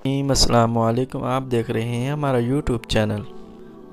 अस्सलाम वालेकुम। आप देख रहे हैं हमारा यूट्यूब चैनल।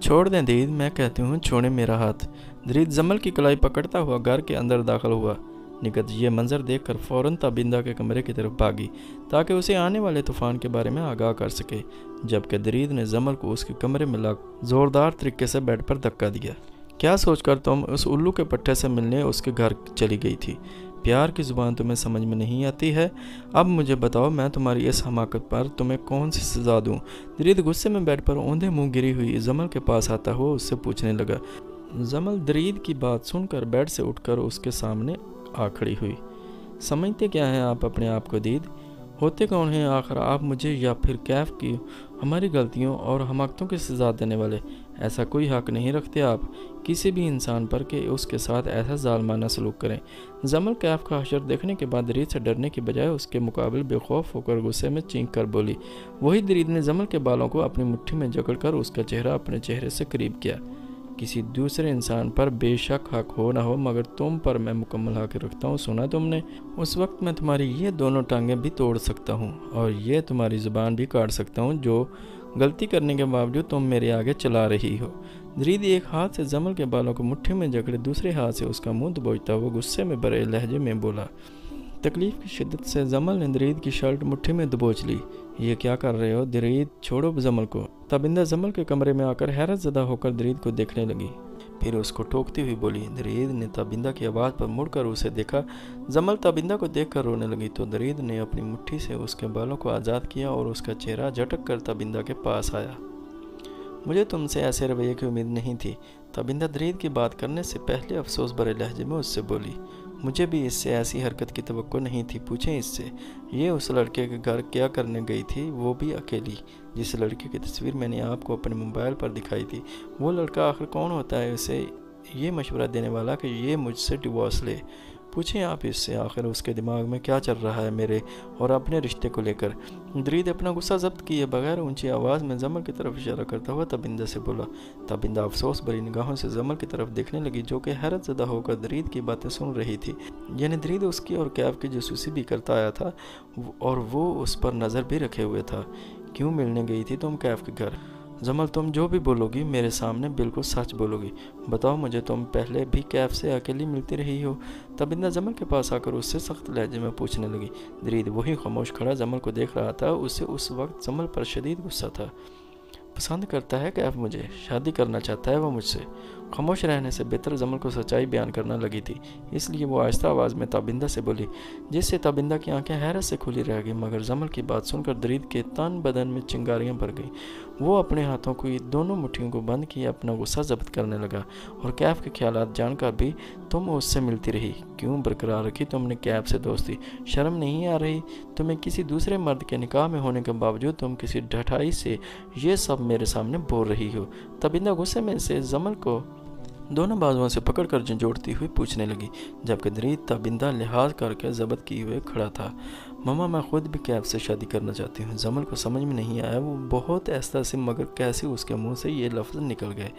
छोड़ दें दीद, मैं कहती हूँ छोड़े मेरा हाथ। दरीद जमल की कलाई पकड़ता हुआ घर के अंदर दाखिल हुआ। निकत ये मंजर देखकर फ़ौरन ताबिंदा के कमरे की तरफ भागी ताकि उसे आने वाले तूफ़ान के बारे में आगाह कर सके, जबकि दरीद ने जमल को उसके कमरे में ला ज़ोरदार तरीके से बेड पर धक्का दिया। क्या सोचकर तुम उस उल्लू के पट्टे से मिलने उसके घर चली गई थी? प्यार की ज़ुबान तुम्हें समझ में नहीं आती है? अब मुझे बताओ, मैं तुम्हारी इस हमाकत पर तुम्हें कौन सी सज़ा दूँ? दरीद गुस्से में बेड पर औंधे मुंह गिरी हुई जमल के पास आता हुआ उससे पूछने लगा। जमल दरीद की बात सुनकर बेड से उठकर उसके सामने आ खड़ी हुई। समझते क्या हैं आप अपने आप को दीद? होते कौन हैं आखिर आप, मुझे या फिर कैफ की हमारी गलतियों और हमाकतों की सज़ा देने वाले? ऐसा कोई हक नहीं रखते आप किसी भी इंसान पर कि उसके साथ ऐसा जालमाना सलूक करें। जमल कैफ का हशर देखने के बाद दरीद से डरने की बजाय उसके मुकाबले बेखौफ होकर गुस्से में चीख कर बोली। वही दरीद ने जमल के बालों को अपनी मुट्ठी में जकड़कर उसका चेहरा अपने चेहरे से करीब किया। किसी दूसरे इंसान पर बेशक हक हो ना हो, मगर तुम पर मैं मुकम्मल हक रखता हूँ। सुना तुमने? उस वक्त मैं तुम्हारी ये दोनों टांगें भी तोड़ सकता हूँ और ये तुम्हारी ज़ुबान भी काट सकता हूँ, जो गलती करने के बावजूद तुम मेरे आगे चला रही हो। दरीद एक हाथ से जमल के बालों को मुट्ठी में जकड़े दूसरे हाथ से उसका मुंह दबोचता हुआ गुस्से में भरे लहजे में बोला। तकलीफ की शिद्दत से जमल ने दरीद की शर्ट मुट्ठी में दबोच ली। ये क्या कर रहे हो दरीद, छोड़ो जमल को। ताबिंदा जमल के कमरे में आकर हैरत ज़दा होकर दरीद को देखने लगी, फिर उसको टोकती हुई बोली। दरीद ने ताबिंदा की आवाज़ पर मुड़कर उसे देखा। जमल ताबिंदा को देखकर रोने लगी तो दरीद ने अपनी मुट्ठी से उसके बालों को आज़ाद किया और उसका चेहरा झटक कर ताबिंदा के पास आया। मुझे तुमसे ऐसे रवैये की उम्मीद नहीं थी। ताबिंदा दरीद की बात करने से पहले अफसोस भरे लहजे में उससे बोली। मुझे भी इससे ऐसी हरकत की तवक्को नहीं थी। पूछें इससे, ये उस लड़के के घर क्या करने गई थी, वो भी अकेली, जिस लड़के की तस्वीर मैंने आपको अपने मोबाइल पर दिखाई थी? वो लड़का आखिर कौन होता है उसे ये मशवरा देने वाला कि ये मुझसे डिवोर्स ले? पूछें आप इससे, आखिर उसके दिमाग में क्या चल रहा है मेरे और अपने रिश्ते को लेकर? दरीद अपना गुस्सा जब्त किए बगैर ऊंची आवाज़ में जमल की तरफ इशारा करता हुआ ताबिंदा से बोला। ताबिंदा अफसोस भरी निगाहों से जमल की तरफ देखने लगी, जो कि हैरत ज़दा होकर दरीद की बातें सुन रही थी। यानी दरीद उसकी और कैफ की जासूसी भी करता आया था और वो उस पर नज़र भी रखे हुए था। क्यों मिलने गई थी तुम कैफ के घर? जमल, तुम जो भी बोलोगी मेरे सामने बिल्कुल सच बोलोगी। बताओ मुझे, तुम पहले भी कैफ से अकेली मिलती रही हो? ताबिंदा जमल के पास आकर उससे सख्त लहजे में पूछने लगी। दरीद वही खामोश खड़ा जमल को देख रहा था। उसे उस वक्त जमल पर शदीद गुस्सा था। पसंद करता है कैफ मुझे, शादी करना चाहता है वो मुझसे। खामोश रहने से बेहतर जमल को सच्चाई बयान करना लगी थी, इसलिए वो आहिस्ता आवाज़ में ताबिंदा से बोली, जिससे ताबिंदा की आंखें हैरत से खुली रह गई। मगर जमल की बात सुनकर दरीद के तन बदन में चिंगारियां भर गईं। वो अपने हाथों की दोनों मुट्ठियों को बंद किए अपना गुस्सा जब्त करने लगा। और कैफ के ख्यालात जानकर भी तुम उससे मिलती रही, क्यों बरकरार रखी तुमने कैफ से दोस्ती? शर्म नहीं आ रही तुम्हें? किसी दूसरे मर्द के निकाह में होने के बावजूद तुम किसी ढठाई से ये सब मेरे सामने बोल रही हो। ताबिंदा गुस्से में से जमल को दोनों बाजुओं से पकड़कर झंझोड़ती हुई पूछने लगी, जबकि दरीद ताबिंदा लिहाज करके जब्त किए हुए खड़ा था। मामा, मैं खुद भी कैफ से शादी करना चाहती हूँ। जमल को समझ में नहीं आया वो बहुत ऐसा से, मगर कैसे उसके मुंह से ये लफ्ज़ निकल गए।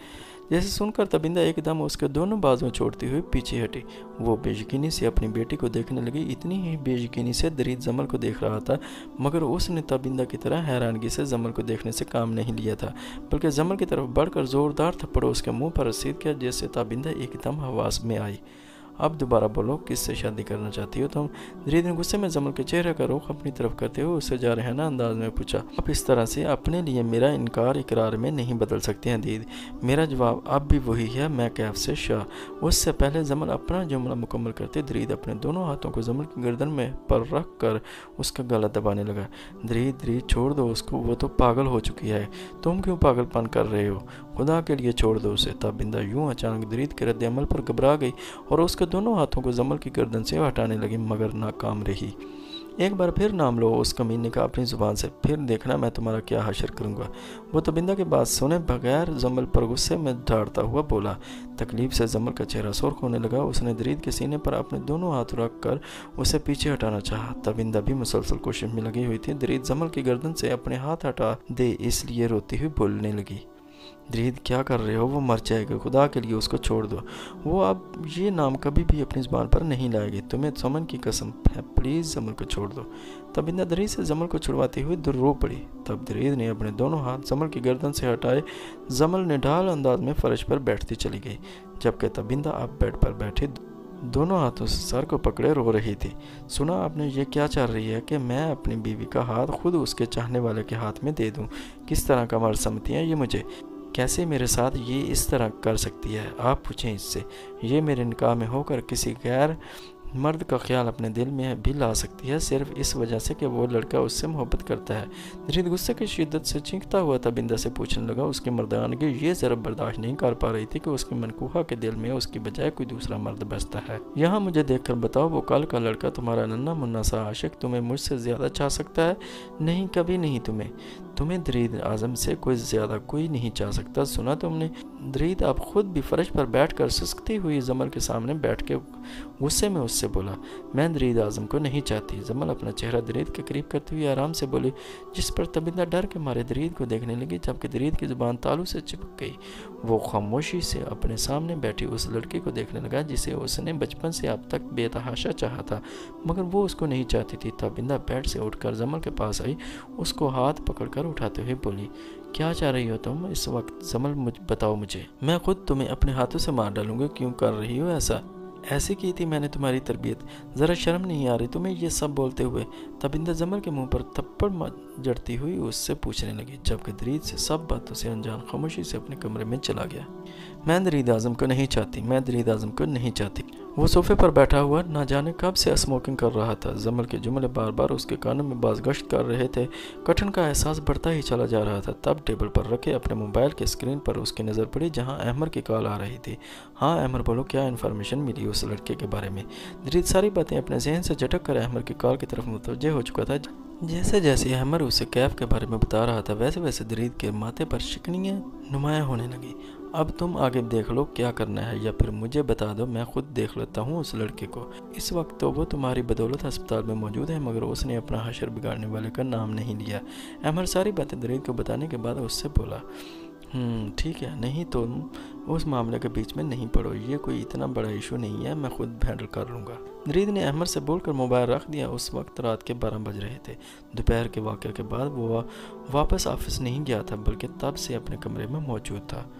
जैसे सुनकर ताबिंदा एकदम उसके दोनों बाजुएं छोड़ती हुई पीछे हटी। वो बेयकीनी से अपनी बेटी को देखने लगी। इतनी ही बेयकीनी से दरीद जमल को देख रहा था, मगर उसने ताबिंदा की तरह हैरानगी से जमल को देखने से काम नहीं लिया था, बल्कि जमल की तरफ बढ़कर ज़ोरदार थप्पड़ उसके मुंह पर रसीद किया, जिससे ताबिंदा एकदम हवास में आई। अब दोबारा बोलो, किससे शादी करना चाहती हो तुम? दरीद ने गुस्से में जमल के चेहरे का रुख अपनी तरफ करते हुए उससे जा रहना अंदाज में पूछा। आप इस तरह से अपने लिए मेरा इनकार इकरार में नहीं बदल सकते हैं दीद। मेरा जवाब अब भी वही है, मैं कैफ से शाह। उससे पहले जमल अपना जुमला मुकम्मल करते दरीद अपने दोनों हाथों को जमल की गर्दन में पर रख कर उसका गला दबाने लगा। दरीद छोड़ दो उसको, वो तो पागल हो चुकी है। तुम क्यों पागलपन कर रहे हो? खुदा के लिए छोड़ दो उसे। ताबिंदा यूं अचानक दरीद के रद्द अमल पर घबरा गई और उसके दोनों हाथों को जमल की गर्दन से हटाने लगी, मगर नाकाम रही। एक बार फिर नाम लो उस कमीने का अपनी ज़ुबान से, फिर देखना मैं तुम्हारा क्या हशर करूँगा। वो ताबिंदा की बात सुने बगैर जमल पर गुस्से में झाड़ता हुआ बोला। तकलीफ से जमल का चेहरा सुर्ख होने लगा। उसने दरीद के सीने पर अपने दोनों हाथ रख कर उसे पीछे हटाना चाहा। ताबिंदा भी मुसलसल कोशिश में लगी हुई थी। दरीद जमल की गर्दन से अपने हाथ हटा दे, इसलिए रोती हुई बोलने लगी। दरीद क्या कर रहे हो, वो मर जाएगा, खुदा के लिए उसको छोड़ दो, वो अब ये नाम कभी भी अपनी ज़ुबान पर नहीं लाएगी, तुम्हें समन की कसम है, प्लीज़ जमल को छोड़ दो। तबिंदा दरीद से जमल को छुड़वाते हुए दूर रो पड़ी। तब दरीद ने अपने दोनों हाथ जमल की गर्दन से हटाए। जमल ने ढाल अंदाज में फर्श पर बैठती चली गई, जबकि तबिंदा अब बेड पर बैठे दोनों हाथों से सर को पकड़े रो रही थी। सुना आपने, ये क्या चाह रही है कि मैं अपनी बीवी का हाथ खुद उसके चाहने वाले के हाथ में दे दूं? किस तरह का मर्द समझती हैं ये मुझे? कैसे मेरे साथ ये इस तरह कर सकती है? आप पूछें इससे। ये मेरे निकाह में होकर किसी गैर मर्द का ख्याल अपने दिल में भी ला सकती है, सिर्फ इस वजह से कि वो लड़का उससे मोहब्बत करता है। दरीद गुस्से की शिद्दत से चीखता हुआ तबिंदा से पूछने लगा। उसकी मर्दानगी ये ज़रा बर्दाश्त नहीं कर पा रही थी कि उसकी मनकूहा के दिल में उसकी बजाय कोई दूसरा मर्द बसता है। यहाँ मुझे देखकर बताओ, वो कल का लड़का तुम्हारा नन्ना मुन्ना सा आशिक तुम्हें मुझसे ज़्यादा चाह सकता है? नहीं, कभी नहीं। तुम्हें दरीद आज़म से कोई ज़्यादा कोई नहीं चाह सकता। सुना तुमने? दरीद आप खुद भी फर्श पर बैठकर सुस्ती हुई जमल के सामने बैठ के गुस्से में उससे बोला, मैं दरीद आज़म को नहीं चाहती। जमल अपना चेहरा दरीद के करीब करते हुए आराम से बोली, जिस पर तबिंदा डर के मारे दरीद को देखने लगी, जबकि दरीद की जुबान तालू से चिपक गई। वो खामोशी से अपने सामने बैठी उस लड़की को देखने लगा जिसे उसने बचपन से अब तक बेतहाशा चाहा था, मगर वो उसको नहीं चाहती थी। तबिंदा बेड से उठकर जमल के पास आई, उसको हाथ पकड़कर उठाते हुए बोली, क्या चाह रही हो तुम इस वक्त? जमल बताओ मुझे, मैं खुद तुम्हें अपने हाथों से मार डालूंगी। क्यों कर रही हो ऐसा? ऐसे की थी मैंने तुम्हारी तरबियत, ज़रा शर्म नहीं आ रही तुम्हें ये सब बोलते हुए? तबिंदा जमल के मुंह पर थप्पड़ जड़ती हुई उससे पूछने लगी, जबकि दरीद से सब बातों से अनजान खामोशी से अपने कमरे में चला गया। मैं दरीद आज़म को नहीं चाहती, मैं दरीद आज़म को नहीं चाहती। वो सोफे पर बैठा हुआ ना जाने कब से स्मोकिंग कर रहा था। जमल के जुमले बार बार उसके कानों में बाज़गश्त कर रहे थे। कठिन का एहसास बढ़ता ही चला जा रहा था। तब टेबल पर रखे अपने मोबाइल के स्क्रीन पर उसकी नज़र पड़ी, जहां अहमर की कॉल आ रही थी। हाँ अहमर बोलो, क्या इन्फॉर्मेशन मिली उस लड़के के बारे में? दरीद सारी बातें अपने जहन से झटक कर अहमर की कॉल की तरफ मुतवज्जे हो चुका था। जैसे जैसे अहमर उसे कैफ के बारे में बता रहा था, वैसे वैसे दरीद के माथे पर शिकनियाँ नुमायाँ होने लगी। अब तुम आगे देख लो क्या करना है, या फिर मुझे बता दो, मैं खुद देख लेता हूँ उस लड़के को। इस वक्त तो वो तुम्हारी बदौलत अस्पताल में मौजूद है, मगर उसने अपना हशर बिगाड़ने वाले का नाम नहीं लिया। अहमर सारी बातें दरीद को बताने के बाद उससे बोला, ठीक है, नहीं तो उस मामले के बीच में नहीं पड़ो, ये कोई इतना बड़ा इशू नहीं है, मैं खुद हैंडल कर लूँगा। दरीद ने अहमर से बोलकर मोबाइल रख दिया। उस वक्त रात के 12 बज रहे थे। दोपहर के वाक़े के बाद वो वापस ऑफिस नहीं गया था, बल्कि तब से अपने कमरे में मौजूद था।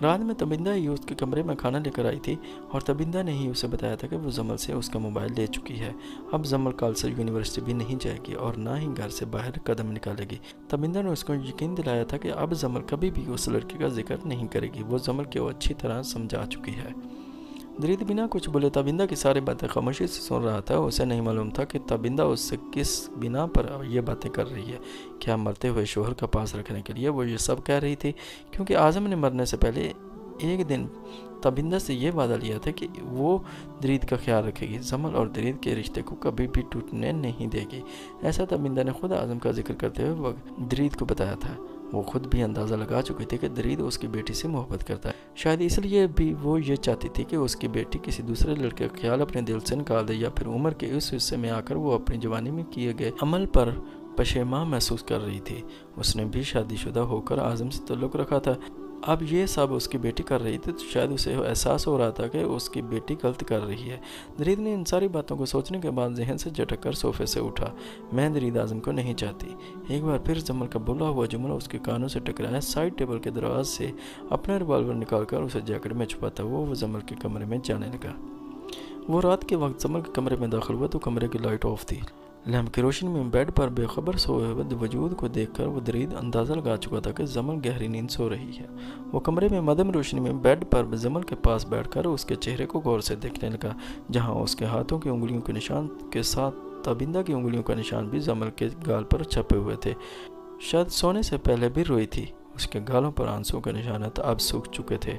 रात में तबिंदा ही उसके कमरे में खाना लेकर आई थी, और तबिंदा ने ही उसे बताया था कि वो जमल से उसका मोबाइल ले चुकी है। अब जमल कल से यूनिवर्सिटी भी नहीं जाएगी और ना ही घर से बाहर कदम निकालेगी। तबिंदा ने उसको यकीन दिलाया था कि अब जमल कभी भी उस लड़के का जिक्र नहीं करेगी। वो जमल को अच्छी तरह समझा चुकी है। दरीद बिना कुछ बोले तबिंदा की सारी बातें खामोशी से सुन रहा था। उसे नहीं मालूम था कि तबिंदा उससे किस बिना पर ये बातें कर रही है। क्या मरते हुए शोहर का पास रखने के लिए वो ये सब कह रही थी? क्योंकि आज़म ने मरने से पहले एक दिन तबिंदा से ये वादा लिया था कि वो दरीद का ख्याल रखेगी, जमल और दरीद के रिश्ते को कभी भी टूटने नहीं देगी। ऐसा तबिंदा ने खुद आज़म का जिक्र करते हुए दरीद को बताया था। वो खुद भी अंदाज़ा लगा चुकी थी कि दरीद उसकी बेटी से मोहब्बत करता है। शायद इसलिए भी वो ये चाहती थी कि उसकी बेटी किसी दूसरे लड़के का ख्याल अपने दिल से निकाल दे, या फिर उम्र के उस हिस्से में आकर वो अपनी जवानी में किए गए अमल पर पशेमा महसूस कर रही थी। उसने भी शादीशुदा होकर आज़म से ताल्लुक़ रखा था। अब ये सब उसकी बेटी कर रही थी, तो शायद उसे एहसास हो रहा था कि उसकी बेटी गलत कर रही है। दरीद ने इन सारी बातों को सोचने के बाद जहन से झटक कर सोफे से उठा। मैं दरीद आज़म को नहीं चाहती। एक बार फिर जमल का बोला हुआ जुमला उसके कानों से टकराया। साइड टेबल के दराज से अपना रिवॉल्वर निकालकर उसे जैकेट में छुपाता हुआ वो जमल के कमरे में जाने लगा। वो रात के वक्त जमल के कमरे में दाखिल हुआ तो कमरे की लाइट ऑफ थी। लैम्प की रोशनी में बेड पर बेखबर सोए हुए वजूद को देखकर वो दरीद अंदाज़ा लगा चुका था कि जमल गहरी नींद सो रही है। वो कमरे में मध्यम रोशनी में बेड पर जमल के पास बैठकर उसके चेहरे को गौर से देखने लगा, जहां उसके हाथों की उंगलियों के निशान के साथ तबिंदा की उंगलियों का निशान भी जमल के गाल पर छपे हुए थे। शायद सोने से पहले भी रोई थी। उसके गालों पर आंसू के निशानात अब सूख चुके थे।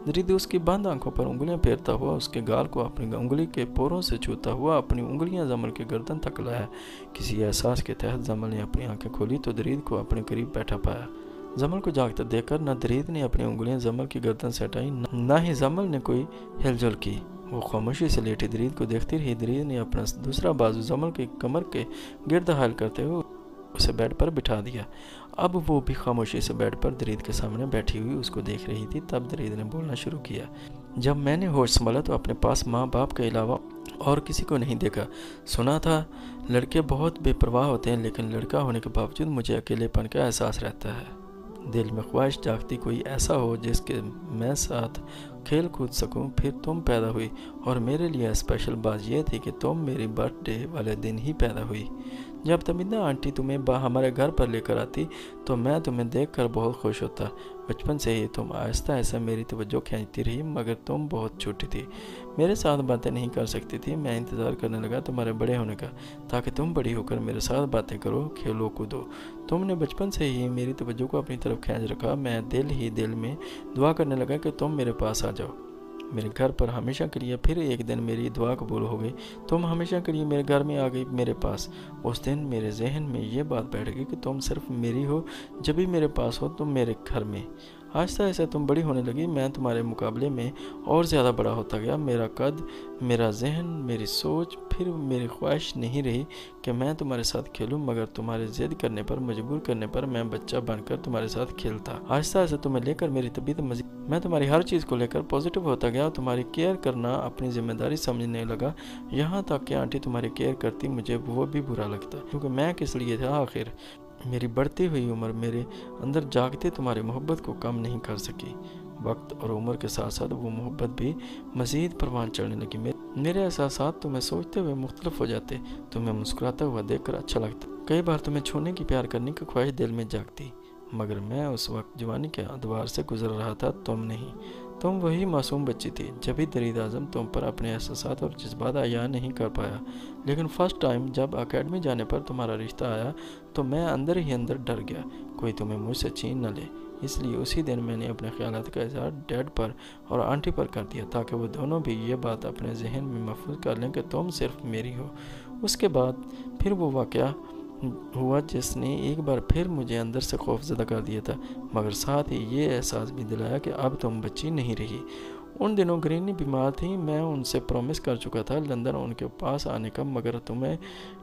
दरीद उसकी बंद आंखों पर उंगलियां फेरता हुआ उसके गाल को अपनी उंगली के पोरों से छूता हुआ अपनी उंगलियां जमल के गर्दन तक लाया। किसी एहसास के तहत जमल ने अपनी आंखें खोली तो दरीद को अपने करीब बैठा पाया। जमल को जागते देखकर न दरीद ने अपनी उंगलियां जमल की गर्दन से हटाई, न ही जमल ने कोई हिलजुल की। वो खामोशी से लेटी दरीद को देखती रही। दरीद ने अपना दूसरा बाजू जमल की कमर के गिर्द हायल करते हुए उसे बेड पर बिठा दिया। अब वो भी खामोशी से बेड पर दरीद के सामने बैठी हुई उसको देख रही थी। तब दरीद ने बोलना शुरू किया, जब मैंने होश संभाला तो अपने पास माँ बाप के अलावा और किसी को नहीं देखा। सुना था लड़के बहुत बेपरवाह होते हैं, लेकिन लड़का होने के बावजूद मुझे अकेलेपन का एहसास रहता है। दिल में ख्वाहिश जागती कोई ऐसा हो जिसके मैं साथ खेल कूद सकूं। फिर तुम पैदा हुई और मेरे लिए स्पेशल बात यह थी कि तुम मेरी बर्थडे वाले दिन ही पैदा हुई। जब तमिन्ना आंटी तुम्हें हमारे घर पर लेकर आती तो मैं तुम्हें देखकर बहुत खुश होता। बचपन से ही तुम आहिस्ता आहिस्ता मेरी तवज्जो खींचती रही, मगर तुम बहुत छोटी थी, मेरे साथ बातें नहीं कर सकती थी। मैं इंतज़ार करने लगा तुम्हारे बड़े होने का, ताकि तुम बड़ी होकर मेरे साथ बातें करो, खेलो कूदो। तुमने बचपन से ही मेरी तवज्जो को अपनी तरफ खींच रखा। मैं दिल ही दिल में दुआ करने लगा कि तुम मेरे पास आ जाओ, मेरे घर पर हमेशा के लिए। फिर एक दिन मेरी दुआ कबूल हो गई, तुम हमेशा के लिए मेरे घर में आ गई, मेरे पास। उस दिन मेरे जहन में ये बात बैठ गई कि तुम सिर्फ मेरी हो, जब भी मेरे पास हो तुम मेरे घर में। आहिस्ता आहिस्ता तुम बड़ी होने लगी, मैं तुम्हारे मुकाबले में और ज़्यादा बड़ा होता गया। मेरा कद, मेरा जहन, मेरी सोच। फिर मेरी ख्वाहिश नहीं रही कि मैं तुम्हारे साथ खेलूं, मगर तुम्हारे ज़िद करने पर, मजबूर करने पर मैं बच्चा बनकर तुम्हारे साथ खेलता। आहिस्ता आहिस्ता तुम्हें लेकर मेरी तबीयत मज़ीद, मैं तुम्हारी हर चीज़ को लेकर पॉजिटिव होता गया। तुम्हारी केयर करना अपनी जिम्मेदारी समझने लगा, यहाँ तक कि आंटी तुम्हारी केयर करती मुझे वो भी बुरा लगता, क्योंकि मैं किस लिए था आखिर। मेरी बढ़ती हुई उम्र मेरे अंदर जागते तुम्हारी मोहब्बत को कम नहीं कर सकी। वक्त और उम्र के साथ साथ वो मोहब्बत भी मज़ीद परवान चढ़ने लगी। मेरे एहसासात तुम्हें सोचते हुए मुख्तलिफ हो जाते, तुम्हें मुस्कुराता हुआ देखकर अच्छा लगता। कई बार तुम्हें छूने की, प्यार करने की ख्वाहिश दिल में जागती, मगर मैं उस वक्त जवानी के अदवार से गुजर रहा था, तुम नहीं। तुम वही मासूम बच्ची थी। जब भी दरीद आज़म तुम पर अपने एहसासात और जज्बात अया नहीं कर पाया, लेकिन फ़र्स्ट टाइम जब अकेडमी जाने पर तुम्हारा रिश्ता आया तो मैं अंदर ही अंदर डर गया, कोई तुम्हें मुझसे छीन न ले। इसलिए उसी दिन मैंने अपने ख्यालात का इजहार डैड पर और आंटी पर कर दिया, ताकि वो दोनों भी ये बात अपने जहन में महफूज कर लें कि तुम सिर्फ मेरी हो। उसके बाद फिर वो वाक़या हुआ जिसने एक बार फिर मुझे अंदर से खौफज़दा कर दिया था, मगर साथ ही ये एहसास भी दिलाया कि अब तुम बच्ची नहीं रही। उन दिनों ग्रीनी बीमार थी, मैं उनसे प्रॉमिस कर चुका था लंदन उनके पास आने का, मगर तुम्हें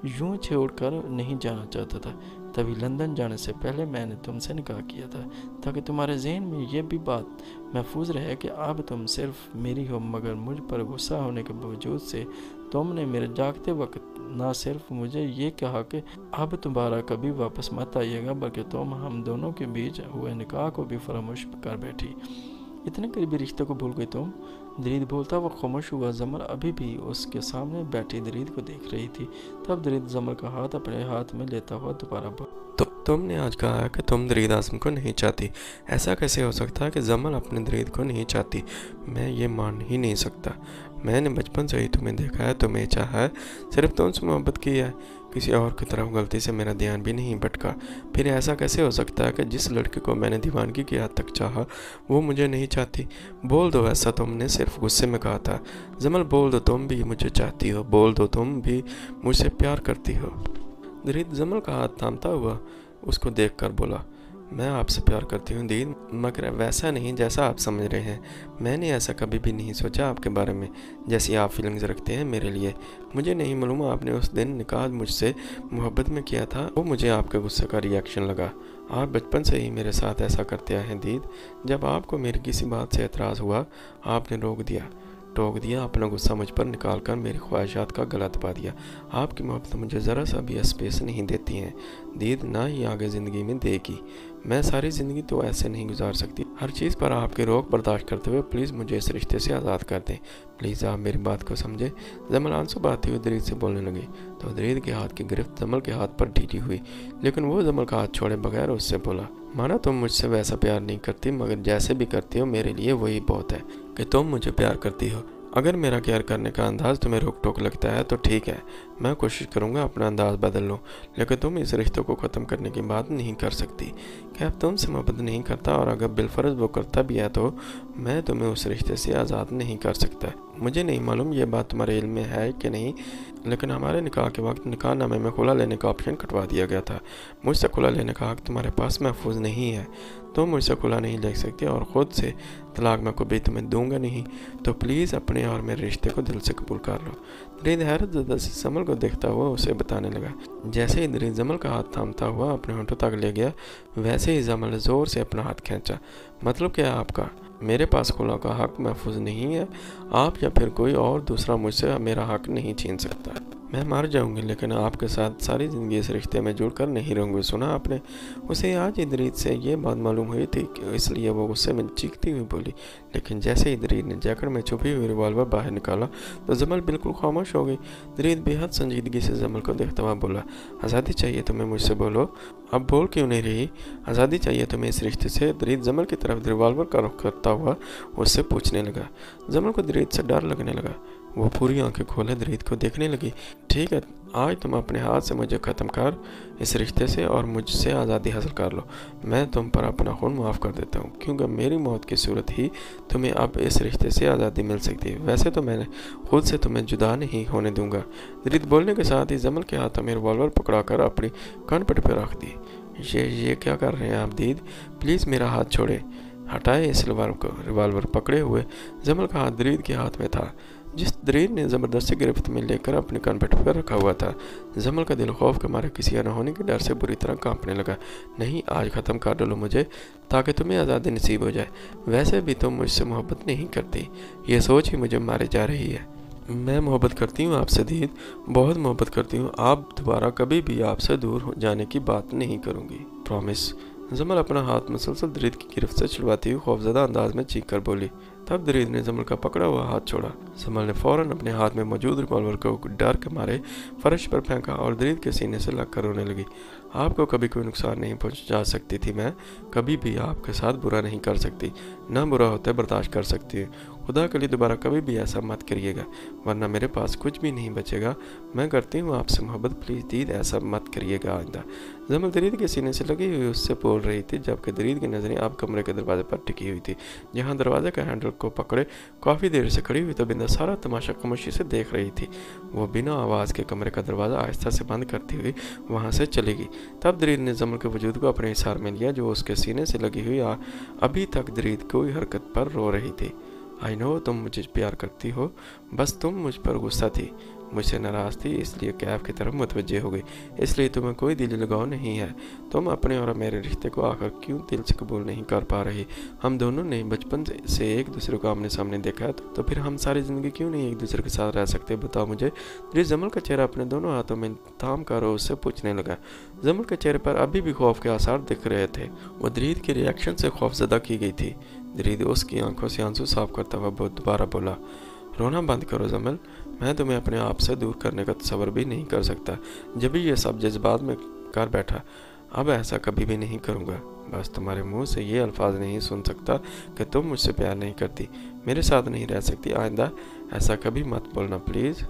यूं छोड़कर नहीं जाना चाहता था। तभी लंदन जाने से पहले मैंने तुमसे निकाह किया था, ताकि तुम्हारे जहन में यह भी बात महफूज रहे कि अब तुम सिर्फ मेरी हो। मगर मुझ पर गुस्सा होने के बावजूद से तुमने मेरे जागते वक्त ना सिर्फ मुझे ये कहा कि अब तुम्हारा कभी वापस मत आइएगा, बल्कि तुम हम दोनों के बीच हुए निकाह को भी फरामोश कर बैठी। इतने करीबी रिश्ते को भूल गई तुम। दरीद बोलता वो खामोश हुआ। जमल अभी भी उसके सामने बैठी दरीद को देख रही थी। तब दरीद जमल का हाथ अपने हाथ में लेता हुआ दोबारा तो तुमने आज कहा कि तुम दरीद आज़म को नहीं चाहती। ऐसा कैसे हो सकता है कि जमल अपने दरीद को नहीं चाहती? मैं ये मान ही नहीं सकता। मैंने बचपन से ही तुम्हें देखा है, तुम्हें चाहा है, सिर्फ तुमसे मोहब्बत की है, किसी और की तरफ गलती से मेरा ध्यान भी नहीं भटका। फिर ऐसा कैसे हो सकता है कि जिस लड़के को मैंने दीवानगी की हद तक चाहा वो मुझे नहीं चाहती? बोल दो, ऐसा तुमने सिर्फ गुस्से में कहा था। जमल बोल दो, तुम भी मुझे चाहती हो। बोल दो, तुम भी मुझसे प्यार करती हो। दरीद जमल का हाथ थामता हुआ उसको देखकर बोला, मैं आपसे प्यार करती हूँ दीद, मगर वैसा नहीं जैसा आप समझ रहे हैं। मैंने ऐसा कभी भी नहीं सोचा आपके बारे में, जैसी आप फीलिंग्स रखते हैं मेरे लिए। मुझे नहीं मालूम आपने उस दिन निकाह मुझसे मोहब्बत में किया था, वो मुझे आपके गुस्से का रिएक्शन लगा। आप बचपन से ही मेरे साथ ऐसा करते आए हैं दीद। जब आपको मेरी किसी बात से एतराज़ हुआ, आपने टोक दिया, अपना गुस्सा मुझ पर निकाल कर मेरी ख्वाहिशात का गला दबा दिया। आपकी मोहब्बत मुझे ज़रा सा भी स्पेस नहीं देती हैं दीद, ना ही आगे ज़िंदगी में देगी। मैं सारी ज़िंदगी तो ऐसे नहीं गुजार सकती। हर चीज़ पर आपकी रोक बर्दाश्त करते हुए प्लीज़ मुझे इस रिश्ते से आज़ाद कर दें। प्लीज़ आप मेरी बात को समझें। जमल आंसू बहाते हुए दरीद से बोलने लगी तो दरीद के हाथ की गिरफ्त जमल के हाथ पर ढीली हुई, लेकिन वो जमल का हाथ छोड़े बगैर उससे बोला, माना तुम मुझसे वैसा प्यार नहीं करती, मगर जैसे भी करती हो मेरे लिए वही बहुत है कि तुम मुझे प्यार करती हो। अगर मेरा केयर करने का अंदाज़ तुम्हें रोक टोक लगता है तो ठीक है, मैं कोशिश करूँगा अपना अंदाज़ बदल लूँ, लेकिन तुम इस रिश्ते को ख़त्म करने की बात नहीं कर सकती। क्या अब तुमसे मोहब्बत नहीं करता, और अगर बिलफर्ज वो करता भी है तो मैं तुम्हें उस रिश्ते से आज़ाद नहीं कर सकता। मुझे नहीं मालूम ये बात तुम्हारे इल्म में है कि नहीं, लेकिन हमारे निकाह के वक्त निकाहनामे में खुला लेने का ऑप्शन कटवा दिया गया था। मुझसे खुला लेने का हक तुम्हारे पास महफूज नहीं है। तुम मुझसे खुला नहीं ले सकती और ख़ुद से तलाक मैं कभी तुम्हें दूंगा नहीं। तो प्लीज़ अपने और मेरे रिश्ते को दिल से कबूल कर लो। दरीद हैरत ज़दा से जमल को देखता हुआ उसे बताने लगा। जैसे ही दरीद जमल का हाथ थामता हुआ अपने होंठों तक ले गया, वैसे ही जमल ज़ोर से अपना हाथ खींचा। मतलब क्या है आपका? मेरे पास खुला का हक महफूज नहीं है। आप या फिर कोई और दूसरा मुझसे मेरा हक नहीं छीन सकता। मैं मर जाऊंगी लेकिन आपके साथ सारी ज़िंदगी इस रिश्ते में जुड़कर नहीं रहूंगी। सुना आपने? उसे आज दरीद से ये बात मालूम हुई थी, इसलिए वो गुस्से में चीखती हुई बोली। लेकिन जैसे ही दरीद ने जैकेट में छुपी हुई रिवॉल्वर बाहर निकाला तो जमल बिल्कुल खामोश हो गई। दरीद बेहद संजीदगी से जमल को देखता हुआ बोला, आज़ादी चाहिए तुम्हें मुझसे, बोलो। अब बोल क्यों नहीं रही? आज़ादी चाहिए तुम्हें इस रिश्ते से? दरीद जमल की तरफ रिवॉल्वर का रुख करता हुआ उससे पूछने लगा। जमल को दरीद से डर लगने लगा। वो पूरी आंखें खोले दरीद को देखने लगी। ठीक है, आज तुम अपने हाथ से मुझे ख़त्म कर इस रिश्ते से और मुझसे आज़ादी हासिल कर लो। मैं तुम पर अपना खून माफ़ कर देता हूँ, क्योंकि मेरी मौत की सूरत ही तुम्हें अब इस रिश्ते से आज़ादी मिल सकती है। वैसे तो मैंने खुद से तुम्हें जुदा नहीं होने दूंगा। दरीद बोलने के साथ ही जमल के हाथों में रिवॉल्वर पकड़ाकर अपनी कानपट पर रख दी। ये क्या कर रहे हैं आप दीद? प्लीज़ मेरा हाथ छोड़े। हटाए इस रिवॉल्वर पकड़े हुए जमल का हाथ दरीद के हाथ में था, जिस दरीद ने ज़बरदस्ती गिरफ्त में लेकर अपने कानपट पर रखा हुआ था। जमल का दिल खौफ के मारे किसी अनहोनी के डर से बुरी तरह कांपने लगा। नहीं, आज ख़त्म कर डालो मुझे ताकि तुम्हें आज़ादी नसीब हो जाए। वैसे भी तुम मुझसे मोहब्बत नहीं करती, ये सोच ही मुझे मारे जा रही है। मैं मोहब्बत करती हूँ आपसे दीद, बहुत मोहब्बत करती हूँ। आप दोबारा कभी भी आपसे दूर जाने की बात नहीं करूँगी, प्रॉमिस। जमल अपना हाथ मुसलसल दरीद की गिरफ्त से छुड़वाती हुई खौफजदा अंदाज में चीख कर बोली। तब दरीद ने जमल का पकड़ा हुआ हाथ छोड़ा। जमल ने फौरन अपने हाथ में मौजूद रिवॉल्वर को डर के मारे फर्श पर फेंका और दरीद के सीने से लग कर रोने लगी। आपको कभी कोई नुकसान नहीं पहुंचा सकती थी। मैं कभी भी आपके साथ बुरा नहीं कर सकती, ना बुरा होते बर्दाश्त कर सकती हूँ। खुदा के लिए दोबारा कभी भी ऐसा मत करिएगा, वरना मेरे पास कुछ भी नहीं बचेगा। मैं करती हूँ आपसे मोहब्बत, प्लीज़ दीद ऐसा मत करिएगा आइंदा। जमल दरीद के सीने से लगी हुई उससे बोल रही थी, जबकि दरीद की नज़रें अब कमरे के दरवाजे पर टिकी हुई थी, जहाँ दरवाजे का हैंडल को पकड़े काफ़ी देर से खड़ी हुई तो बिंदा सारा तमाशा खामोशी से देख रही थी। वो बिना आवाज़ के कमरे का दरवाज़ा आहिस्ता से बंद करती हुई वहाँ से चली गई। तब दरीद ने जमल के वजूद को अपने हिसार में लिया, जो उसके सीने से लगी हुई अभी तक दरीद कोई हरकत पर रो रही थी। आई नो तुम मुझे प्यार करती हो, बस तुम मुझ पर गुस्सा थी, मुझसे नाराज़ थी, इसलिए कैफ की तरफ मुतवज्जे हो गई। इसलिए तुम्हें कोई दिली लगाव नहीं है। तुम अपने और मेरे रिश्ते को आखिर क्यों दिल से कबूल नहीं कर पा रही? हम दोनों ने बचपन से एक दूसरे को आमने सामने देखा है, तो फिर हम सारी ज़िंदगी क्यों नहीं एक दूसरे के साथ रह सकते? बताओ मुझे। जिस जमल का चेहरा अपने दोनों हाथों में थाम कर उससे पूछने लगा। जमल के चेहरे पर अभी भी खौफ के आसार दिख रहे थे। वो दरीद के रिएक्शन से खौफजदा की गई थी। दरीद उसकी आंखों से आंसू साफ करता हुआ दोबारा बोला, रोना बंद करो जमल, मैं तुम्हें अपने आप से दूर करने का तसव्वुर भी नहीं कर सकता। जब भी ये सब जज्बात में कर बैठा, अब ऐसा कभी भी नहीं करूँगा। बस तुम्हारे मुंह से ये अल्फाज नहीं सुन सकता कि तुम मुझसे प्यार नहीं करती, मेरे साथ नहीं रह सकती। आइंदा ऐसा कभी मत बोलना प्लीज़।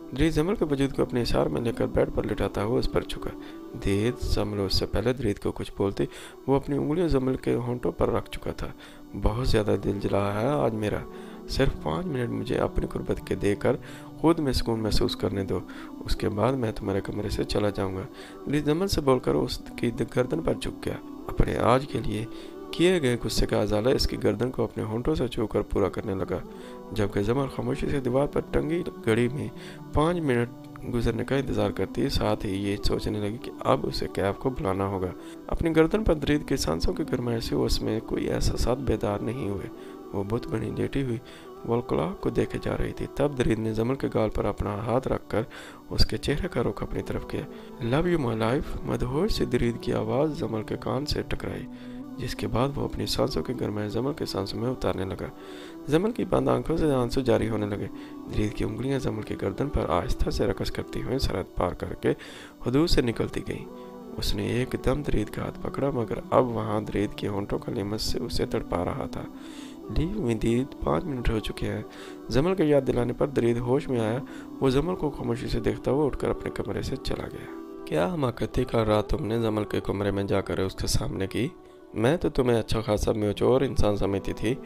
दरीद जमल के वजूद को अपने इशार में लेकर बेड पर लिटाता हुआ उस पर झुका। दीद जमल उससे पहले दरीद को कुछ बोलती वो अपनी उंगलियां जमल के होंठों पर रख चुका था। बहुत ज़्यादा दिल जला है आज मेरा, सिर्फ 5 मिनट मुझे अपनी गुर्बत के देकर खुद में सुकून महसूस करने दो, उसके बाद मैं तुम्हारे कमरे से चला जाऊंगा। दरीद जमल से बोलकर उसकी गर्दन पर झुक गया। अपने आज के लिए किए गए गुस्से का अजाला इसकी गर्दन को अपने होंठों से छूकर पूरा करने लगा, जबकि जमल खामोशी से दीवार पर टंगी घड़ी में 5 मिनट गुजरने का इंतजार करती, साथ ही ये सोचने लगी कि अब उसे कैफ को बुलाना होगा। अपनी गर्दन पर दरीद के सांसों की गरमाइश से उसमें कोई एहसास बेदार नहीं हुए। वो बुत बनी लेटी हुई वॉलक्लॉक को देखे जा रही थी। तब दरीद ने जमल के गाल पर अपना हाथ रखकर उसके चेहरे का रुख अपनी तरफ किया। लव यू माई लाइफ, मदहोश से दरीद की आवाज़ जमल के कान से टकराई, जिसके बाद वो अपनी सांसों के गरमाए जमल के सांसों में उतारने लगा। जमल की बंद आंखों से आंसू जारी होने लगे। दरीद की उंगलियां जमल की गर्दन पर आहिस्ता से रकस करती हुई सरहद पार करके हदूद से निकलती गई। उसने एकदम दरीद का हाथ पकड़ा, मगर अब वहाँ दरीद के होंठों का लिमस से उसे तड़पा रहा था। लीव मी दीद, 5 मिनट हो चुके हैं। जमल के याद दिलाने पर दरीद होश में आया। वो जमल को खामोशी से देखता हुआ उठकर अपने कमरे से चला गया। क्या हमाकती कर रहा तुमने जमल के कमरे में जाकर उसके सामने की? मैं तो तुम्हें अच्छा खासा मैच्योर इंसान समझती थी,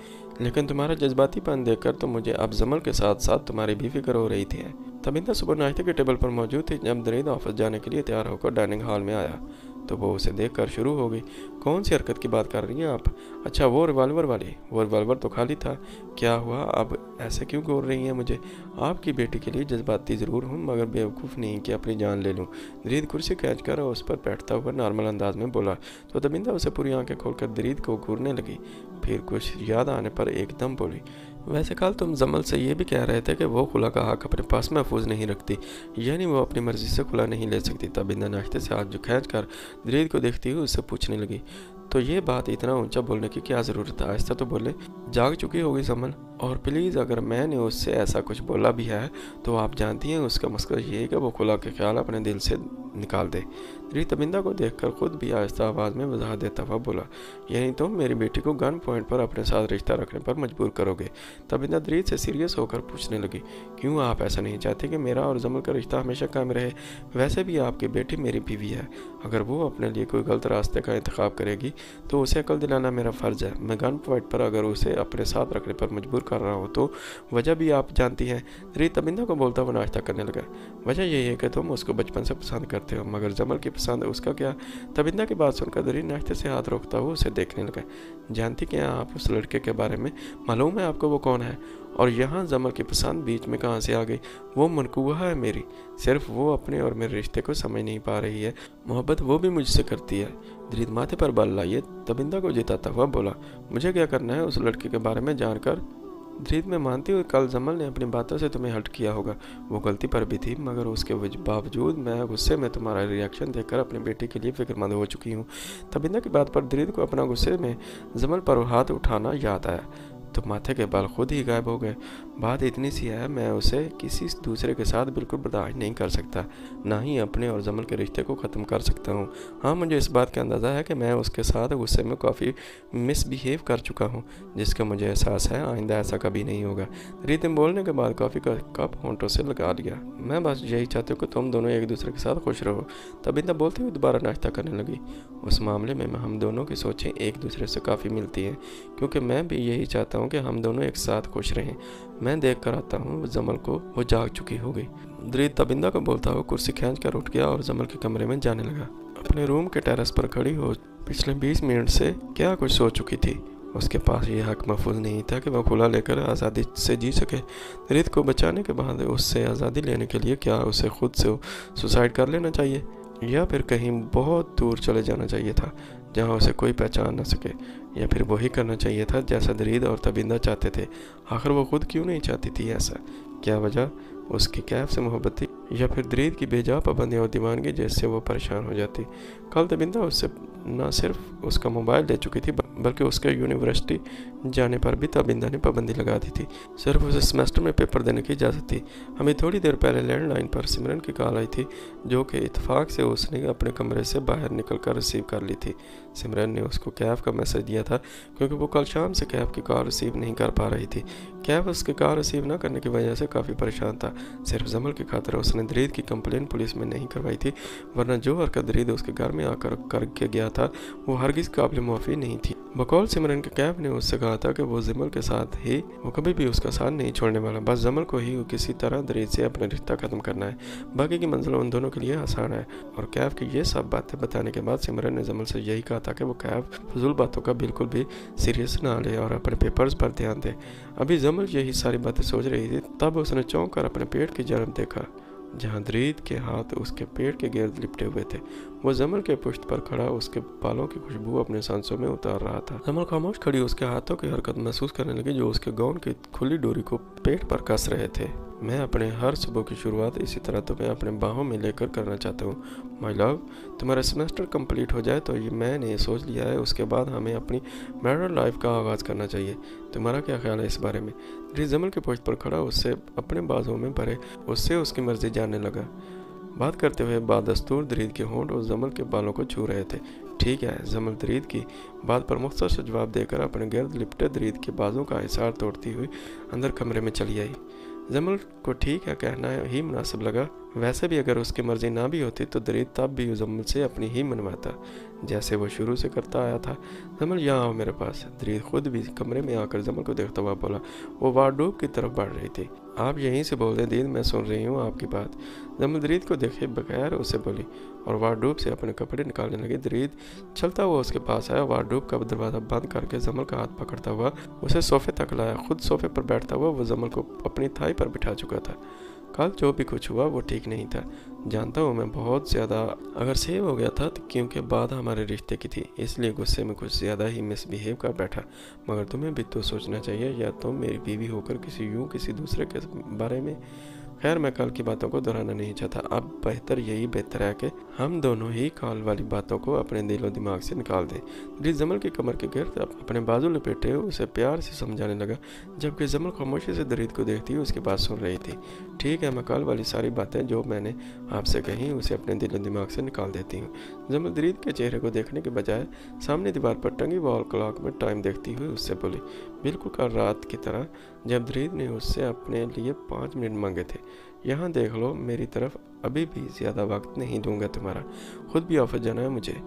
लेकिन तुम्हारा जज्बातीपन देखकर तो मुझे अब जमल के साथ साथ तुम्हारी भी फिक्र हो रही थी। तबिंदा सुबह नाश्ते के टेबल पर मौजूद थी। जब दरीद ऑफिस जाने के लिए तैयार होकर डाइनिंग हॉल में आया तो वो उसे देखकर शुरू हो गई। कौन सी हरकत की बात कर रही हैं आप? अच्छा, वो रिवॉल्वर वाली। वो रिवॉल्वर तो खाली था। क्या हुआ? अब ऐसे क्यों घूर रही हैं मुझे? आपकी बेटी के लिए जज्बाती ज़रूर हूँ, मगर बेवकूफ़ नहीं कि अपनी जान ले लूँ। दरीद कुर्सी खींच कर उस पर बैठता हुआ नॉर्मल अंदाज में बोला तो तबिंदा उसे पूरी आंखें खोलकर दरीद को घूरने लगी। फिर कुछ याद आने पर एकदम बोली, वैसे कल तुम जमल से ये भी कह रहे थे कि वो खुला का हक अपने पास महफूज नहीं रखती, यानी वो अपनी मर्जी से खुला नहीं ले सकती। तबिंदा नाश्ते से हाथ जो खींच कर दरीद को देखती हुई उससे पूछने लगी, तो ये बात इतना ऊंचा बोलने की क्या ज़रूरत है? आहिस्ता तो बोले। जाग चुकी होगी जमल, और प्लीज़ अगर मैंने उससे ऐसा कुछ बोला भी है तो आप जानती हैं उसका मकसद ये है कि वो खुला के ख्याल अपने दिल से निकाल दे। दरीद तबिंदा को देखकर खुद भी आहिस्ता आवाज़ में वजाहत देता हुआ बोला, यानी तुम मेरी बेटी को गन पॉइंट पर अपने साथ रिश्ता रखने पर मजबूर करोगे? तबिंदा दरीद से सीरियस होकर पूछने लगी, क्यों आप ऐसा नहीं चाहते कि मेरा और जमल का रिश्ता हमेशा कायम रहे? वैसे भी आपकी बेटी मेरी बीवी है। अगर वो अपने लिए कोई गलत रास्ते का इंतखाब करेगी तो उसे अकल दिलाना मेरा फ़र्ज़ है। मैं गन पॉइंट पर अगर उसे अपने साथ रखने पर मजबूर कर रहा हूँ तो वजह भी आप जानती हैं। दरीद तबिंदा को बोलता हुआ नाश्ता करने लगा। वजह यही है कि तुम उसको बचपन से पसंद करते हो, मगर जमल की पसंद उसका क्या? तबिंदा की बात सुनकर दरीद नाश्ते से हाथ रोकता हुआ उसे देखने लगा। जानती क्या आप उस लड़के के बारे में? मालूम है आपको वो कौन है? और यहाँ जमल की पसंद बीच में कहाँ से आ गई? वो मनकूवा है मेरी। सिर्फ वो अपने और मेरे रिश्ते को समझ नहीं पा रही है। मोहब्बत वो भी मुझसे करती है। दरीद माथे पर बल लाइए तबिंदा को जिताता हुआ बोला, मुझे क्या करना है उस लड़के के बारे में जानकर? दरीद में मानती हुई कल जमल ने अपनी बातों से तुम्हें हर्ट किया होगा। वो गलती पर भी थी, मगर उसके बावजूद मैं गुस्से में तुम्हारा रिएक्शन देखकर अपनी बेटी के लिए फिक्रमंद हो चुकी हूँ। तबिंदा की बात पर दरीद को अपना गुस्से में जमल पर हाथ उठाना याद आया तो माथे के बाल खुद ही गायब हो गए। बात इतनी सी है, मैं उसे किसी दूसरे के साथ बिल्कुल बर्दाश्त नहीं कर सकता, ना ही अपने और जमल के रिश्ते को ख़त्म कर सकता हूँ। हाँ, मुझे इस बात का अंदाज़ा है कि मैं उसके साथ गुस्से में काफ़ी मिसबिहेव कर चुका हूँ, जिसका मुझे एहसास है आइंदा ऐसा कभी नहीं होगा। दरीद ने बोलने के बाद कॉफ़ी का कप होंठों से लगा लिया। मैं बस यही चाहती हूँ कि तुम दोनों एक दूसरे के साथ खुश रहो। तबिंदा बोलते हुए दोबारा नाश्ता करने लगी। उस मामले में हम दोनों की सोचें एक दूसरे से काफ़ी मिलती हैं, क्योंकि मैं भी यही चाहता हूँ कि हम दोनों एक साथ खुश रहें। मैं देख कर आता हूँ जमल को वो जाग चुकी हो गई। दरीद तबिंदा को बोलता हुआ कुर्सी खींच कर उठ गया और जमल के कमरे में जाने लगा। अपने रूम के टेरेस पर खड़ी हो पिछले 20 मिनट से क्या कुछ सोच चुकी थी। उसके पास ये हक महफूज नहीं था कि वह खुला लेकर आज़ादी से जी सके। दरीद को बचाने के बाद उससे आज़ादी लेने के लिए क्या उसे खुद से सुसाइड कर लेना चाहिए, या फिर कहीं बहुत दूर चले जाना चाहिए था जहां उसे कोई पहचान न सके, या फिर वही करना चाहिए था जैसा दरीद और तबिंदा चाहते थे। आखिर वो खुद क्यों नहीं चाहती थी ऐसा? क्या वजह उसकी कैफ से मोहब्बत थी, या फिर दरीद की बेजा पाबंदी और दीवानगी जिससे वो परेशान हो जाती? कल तबिंदा उससे न सिर्फ उसका मोबाइल ले चुकी थी, बल्कि उसके यूनिवर्सिटी जाने पर भी तबिंदा ने पाबंदी लगा दी थी। सिर्फ उसे सेमेस्टर में पेपर देने की इजाज़त थी। हमें थोड़ी देर पहले लैंडलाइन पर सिमरन की कॉल आई थी, जो कि इत्तेफाक से उसने अपने कमरे से बाहर निकलकर रिसीव कर ली थी। सिमरन ने उसको कैफ का मैसेज दिया था, क्योंकि वो कल शाम से कैफ की कॉल रिसीव नहीं कर पा रही थी। कैफ उसकी कॉल रिसीव न करने की वजह से काफ़ी परेशान था। सिर्फ जमल की खातिर उसने दरीद की कंप्लेन पुलिस में नहीं करवाई थी, वरना जो हरकत दरीद उसके घर में आकर करके गया था वो हरगिज़ काबिल मुआफ़ी नहीं थी। बकौल सिमरन के कैफ ने उससे कहा था कि वो जमल के साथ ही वो कभी भी उसका साथ नहीं छोड़ने वाला, बस जमल को ही किसी तरह दरीद से अपना रिश्ता ख़त्म करना है। बाकी की मंजिल उन दोनों के लिए आसान है। और कैफ की ये सब बातें बताने के बाद सिमरन ने जमल से यही कहा था कि वो कैफ फजूल बातों का बिल्कुल भी सीरियस ना ले और अपने पेपर्स पर ध्यान दे। अभी जमल यही सारी बातें सोच रही थी, तब उसने चौंक कर अपने पेट की जानब देखा, जहाँ दरीद के हाथ उसके पेट के गिर्द लिपटे हुए थे। वो जमल के पुश्त पर खड़ा उसके बालों की खुशबू अपने सांसों में उतार रहा था। जमल खामोश खड़ी उसके हाथों की हरकत महसूस करने लगी, जो उसके गाउन की खुली डोरी को पेट पर कस रहे थे। मैं अपने हर सुबह की शुरुआत इसी तरह तुम्हें अपने बाहों में लेकर करना चाहता हूँ माय लव। तुम्हारा सेमेस्टर कंप्लीट हो जाए तो ये मैंने सोच लिया है, उसके बाद हमें अपनी मैरिड लाइफ का आगाज़ करना चाहिए। तुम्हारा क्या ख्याल है इस बारे में? दरीद जमल के पुश्त पर खड़ा उससे अपने बाजों में भरे उससे उसकी मर्जी जानने लगा। बात करते हुए बादस्तूर दरीद के होंठ और जमल के बालों को छू रहे थे। ठीक है, जमल दरीद की बात पर मुख्तसर से जवाब देकर अपने गिर्द लिपटे दरीद के बाजों का हिसार तोड़ती हुई अंदर कमरे में चली आई। जमल को ठीक है कहना ही मुनासिब लगा। वैसे भी अगर उसकी मर्जी ना भी होती तो दरीद तब भी जमल से अपनी ही मनवाता, जैसे वो शुरू से करता आया था। जमल यहाँ आओ मेरे पास। दरीद खुद भी कमरे में आकर जमल को देखता हुआ बोला। वो वार्डरोब की तरफ बढ़ रही थी। आप यहीं से बोल दें दीद, मैं सुन रही हूँ आपकी बात। जमल दरीद को देखे बगैर उसे बोली और वार्डरोब से अपने कपड़े निकालने लगी। दरीद चलता हुआ उसके पास आया, वार्डरोब का दरवाज़ा बंद करके जमल का हाथ पकड़ता हुआ उसे सोफे तक लाया। खुद सोफे पर बैठता हुआ वो जमल को अपनी थाई पर बिठा चुका था। कल जो भी कुछ हुआ वो ठीक नहीं था। जानता हूँ मैं बहुत ज़्यादा अगर सेव हो गया था तो क्योंकि बात हमारे रिश्ते की थी, इसलिए गुस्से में कुछ ज़्यादा ही मिसबिहेव कर बैठा। मगर तुम्हें भी तो सोचना चाहिए, या तुम मेरी बीवी होकर किसी दूसरे के बारे में। खैर मैं कल की बातों को दोहराना नहीं चाहता। अब यही बेहतर है कि हम दोनों ही कल वाली बातों को अपने दिलो दिमाग से निकाल दें। दरीद जमल की कमर के गिर्द अपने बाजू लपेटे उसे प्यार से समझाने लगा, जबकि जमल खामोशी से दरीद को देखती हुई उसकी बात सुन रही थी। ठीक है, मैं कल वाली सारी बातें जो मैंने आपसे कही उसे अपने दिलो दिमाग से निकाल देती हूँ। जमल दरीद के चेहरे को देखने के बजाय सामने दीवार पर टंगी वॉल क्लॉक में टाइम देखती हुई उससे बोली, बिल्कुल कल रात की तरह जब दरीद ने उससे अपने लिए 5 मिनट मांगे थे। यहाँ देख लो, मेरी तरफ अभी भी ज़्यादा वक्त नहीं दूंगा तुम्हारा। खुद भी ऑफिस जाना है मुझे।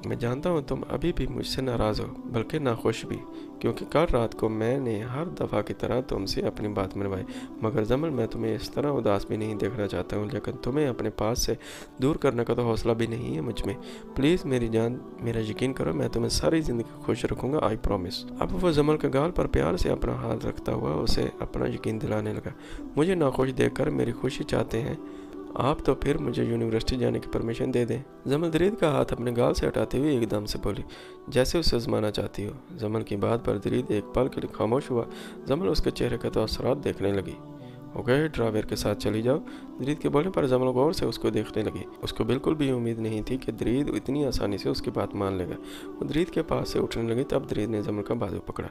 मैं जानता हूँ तुम अभी भी मुझसे नाराज़ हो, बल्कि नाखुश भी, क्योंकि कल रात को मैंने हर दफ़ा की तरह तुमसे अपनी बात मनवाई। मगर जमल मैं तुम्हें इस तरह उदास भी नहीं देखना चाहता हूँ, लेकिन तुम्हें अपने पास से दूर करने का तो हौसला भी नहीं है मुझ में। प्लीज़ मेरी जान, मेरा यकीन करो, मैं तुम्हें सारी ज़िंदगी खुश रखूँगा, आई प्रॉमिस। अब वो जमल के गाल पर प्यार से अपना हाथ रखता हुआ उसे अपना यकीन दिलाने लगा। मुझे नाखुश देखकर मेरी खुशी चाहते हैं आप, तो फिर मुझे यूनिवर्सिटी जाने की परमिशन दे दें। जमल दरीद का हाथ अपने गाल से हटाते हुए एकदम से बोली, जैसे उसे आजमाना चाहती हो। जमल की बात पर दरीद एक पल के लिए खामोश हुआ। जमल उसके चेहरे के तासुरात देखने लगी। ओके, ड्राइवर के साथ चली जाओ। दरीद के बोलने पर जमल गौर से उसको देखने लगी। उसको बिल्कुल भी उम्मीद नहीं थी कि दरीद इतनी आसानी से उसकी बात मान लेगा। वो दरीद के पास से उठने लगी, तब दरीद ने जमल का बाजू पकड़ा।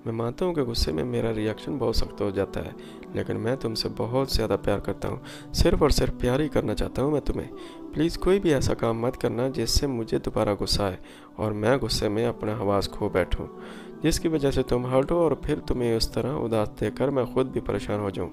मैं मानता हूँ कि गुस्से में मेरा रिएक्शन बहुत सख्त हो जाता है, लेकिन मैं तुमसे बहुत ज़्यादा प्यार करता हूँ। सिर्फ और सिर्फ प्यार ही करना चाहता हूँ मैं तुम्हें। प्लीज़ कोई भी ऐसा काम मत करना जिससे मुझे दोबारा गुस्सा आए और मैं गुस्से में अपना हवास खो बैठूँ, जिसकी वजह से तुम हर्ट हो और फिर तुम्हें उस तरह उदास देखकर मैं खुद भी परेशान हो जाऊँ।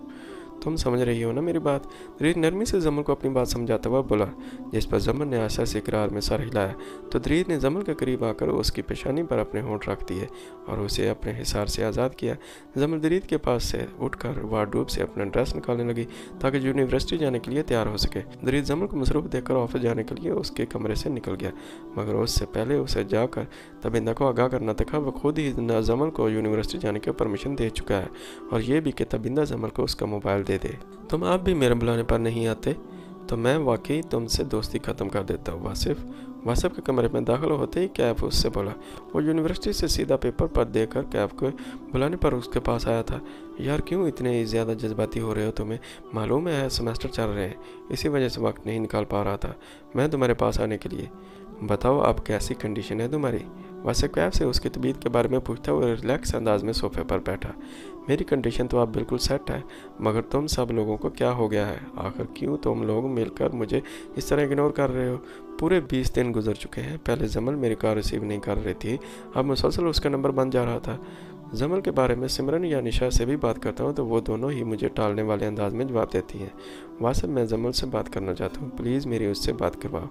तुम समझ रही हो ना मेरी बात? दरीद नरमी से जमल को अपनी बात समझाता हुआ बोला, जिस पर जमल ने आशा से इकरार में सर हिलाया। तो दरीद ने जमल के करीब आकर उसकी पेशानी पर अपने होंठ रख दिए और उसे अपने हिसार से आज़ाद किया। जमल दरीद के पास से उठकर वार्डरोब से अपना ड्रेस निकालने लगी ताकि यूनिवर्सिटी जाने के लिए तैयार हो सके। दरीद जमल को मसरूफ देखकर ऑफिस जाने के लिए उसके कमरे से निकल गया, मगर उससे पहले उसे जाकर तबिंदा को आगाह करना था। वह खुद ही जमल को यूनिवर्सिटी जाने की परमिशन दे चुका है और ये भी कि तबिंदा जमल को उसका मोबाइल दे दे। तुम आप भी मेरे बुलाने पर नहीं आते तो मैं वाकई तुमसे दोस्ती ख़त्म कर देता हूँ। वासिफ के कमरे में दाखिल होते ही कैफ उससे बोला। वो यूनिवर्सिटी से सीधा पेपर पर देकर कैफ को बुलाने पर उसके पास आया था। यार क्यों इतने ज़्यादा जज्बाती हो रहे हो? तुम्हें मालूम है सेमेस्टर चल रहे हैं, इसी वजह से वक्त नहीं निकाल पा रहा था मैं तुम्हारे पास आने के लिए। बताओ अब कैसी कंडीशन है तुम्हारी? वासिफ कैफ से उसकी तबीयत के बारे में पूछता हुआ रिलैक्स अंदाज में सोफे पर बैठा। मेरी कंडीशन तो आप बिल्कुल सेट है, मगर तुम सब लोगों को क्या हो गया है? आखिर क्यों तुम लोग मिलकर मुझे इस तरह इग्नोर कर रहे हो? पूरे 20 दिन गुजर चुके हैं। पहले जमल मेरी कॉल रिसीव नहीं कर रही थी, अब मुसलसल उसका नंबर बन जा रहा था। जमल के बारे में सिमरन या निशा से भी बात करता हूँ तो वो दोनों ही मुझे टालने वाले अंदाज में जवाब देती हैं। वासिफ मैं जमल से बात करना चाहता हूँ, प्लीज़ मेरी उससे बात करवाओ।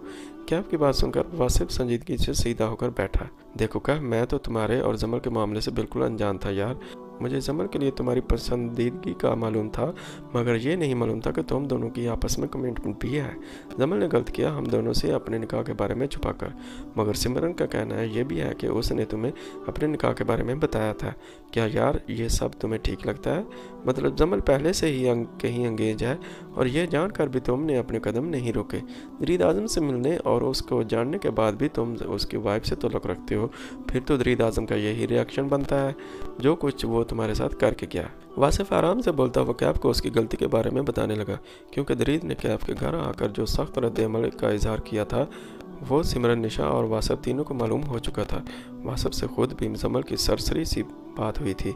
क्या आपकी बात सुनकर वासिफ संजीदगी से सीधा होकर बैठा। देखो क्या, मैं तो तुम्हारे और जमल के मामले से बिल्कुल अनजान था यार। मुझे जमल के लिए तुम्हारी पसंदीदगी का मालूम था, मगर ये नहीं मालूम था कि तुम दोनों की आपस में कमिटमेंट भी है। जमल ने गलत किया हम दोनों से अपने निकाह के बारे में छुपाकर, मगर सिमरन का कहना है ये भी है कि उसने तुम्हें अपने निकाह के बारे में बताया था। क्या यार ये सब तुम्हें ठीक लगता है? मतलब जमल पहले से ही कहीं अंगेज है और यह जानकर भी तुमने अपने कदम नहीं रोके। दरीद आजम से मिलने और उसको जानने के बाद भी तुम उसकी वाइफ से ताल्लुक़ रखते हो, फिर तो दरीद आजम का यही रिएक्शन बनता है जो कुछ वो तुम्हारे साथ करके गया। वासिफ आराम से बोलता हुआ कैफ को उसकी गलती के बारे में बताने लगा, क्योंकि दरीद ने कैफ के घर आकर जो सख्त रद्द-ए-अमल का इजहार किया था वो सिमरन, निशा और वासिफ तीनों को मालूम हो चुका था। वासिफ से खुद भी जमल की सरसरी सी बात हुई थी।